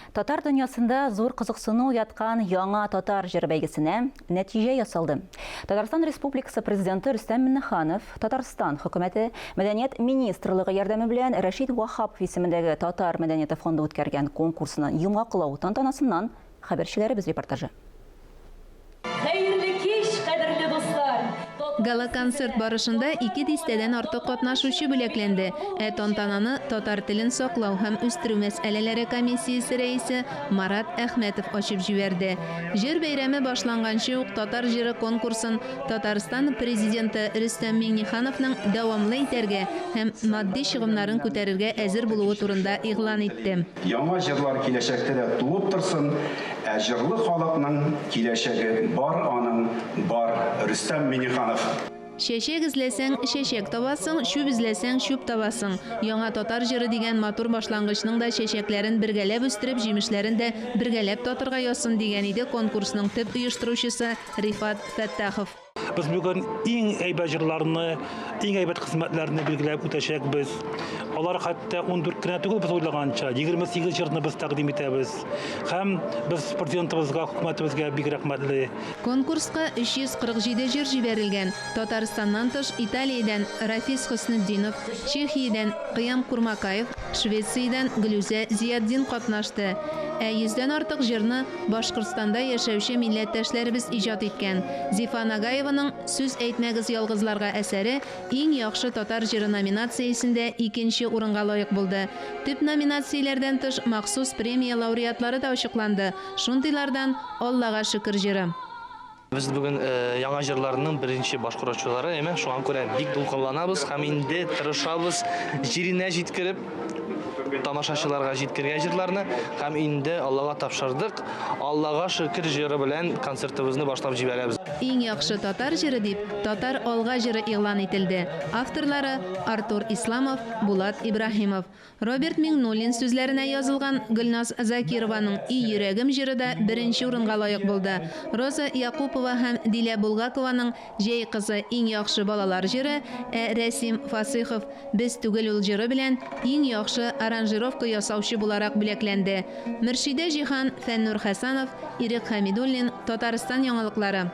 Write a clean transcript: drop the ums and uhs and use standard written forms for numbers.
Татар дөньясында зур кызыксыну уяткан яңа татар җыр бәйгесенә нәтиҗә ясалды. Татарстан Республикасы Президенты Рөстәм Миңнеханов, Татарстан Хөкүмәте Мәдәният министрлыгы ярдәме белән Рәшид Вахапов исемендәге Татар мәдәнияте фонды үткәргән конкурсның йомгаклау тантанасыннан хәбәрчеләребез репортажы. Гала-концерт барышында 2 дистәдән артык катнашучы бүләкләнде. Тантананы Татар телен саклау һәм үстерү мәсьәләләре комиссиясе рәисе Марат Әхмәтов ачып җибәрде. Җыр бәйрәме башланганчы ук татар җыры конкурсын Татарстан президенты Рөстәм Миңнехановның дәвамлы итәргә һәм матди чыгымнарын күтәрергә әзер булуы турында игълан итте. Яңа җырлар киләчәктә дә туып торсын, җырлы халыкның киләчәге бар, аның бар. Рөстәм Миңнеханов. Шәшәк эзләсәң, шәшәк табасың, чүп эзләсәң, чүп табасың. Яңа татар җыры дигән матур башлангычның да чәчәкләрен бергәләп үстереп, җимешләрен дә бергәләп татырга ясын дигән иде конкурсның төп оештыручысы Рифат Фәттахов. Biz bugün en әйбәт җырларны, en әйбәт хезмәтләрне билгеләп үтәчәкбез. Алар хәтта 14 кенә түгел без уйлаганча 28 җырны без тәкъдим итәбез. Һәм без президентыбызга, хөкүмәтебезгә бик рәхмәтле. Конкурска 347 җыр җибәрелгән. Татарстаннан тыш Италиядән Рафис Хөснетдинов, Чехиядән Кыям Курмакаев, Швециядән Глюзә Зиятдин катнашты. 100дән артык җырны Башкортстанда яшәүче милләттәшләребез иҗат иткән. Зифа Нагаеваның "Сүз әйтмәгез ялгызларга" әсәре иң яхшы татар җыры номинациясендә 2нче урынга лаек булды. Төп номинацияләрдән тыш махсус премия лауреатлары да ачыкланды. Шундыйлардан Аллага шөкер җыры. Biz bugün яңа җырларның беренче башкаручылары, әмма шуңа күрә бик дулкынланабыз һәм инде тырышабыз җиренә җиткереп тамашачыларга җиткергән җырларны һәм инде Аллага тапшырдык. Аллага шөкер җыры белән концертыбызны башлап җибәрәбез. Иң яхшы татар җыры дип Татар алга җыры игълан ителде. Авторлары Артур Исламов, Булат Ибраһимов. Роберт Миңнуллин сүзләренә язылган Гөлназ Закированың "И йөрәгем" җыры да беренче урынга лаек булды. Роза Якупова һәм Дилә Булгакованың "Җәй кызы" иң яхшы балалар җыры, Рәсим Фасыйхов "Без түгел ул" җыры белән иң яхшы аранжировка ясаучы буларак бүләкләнде. Мөршидә Җиһан, Фәннур Хәсәнов, Ирек Хәмидуллин, Татарстан яңалыклары.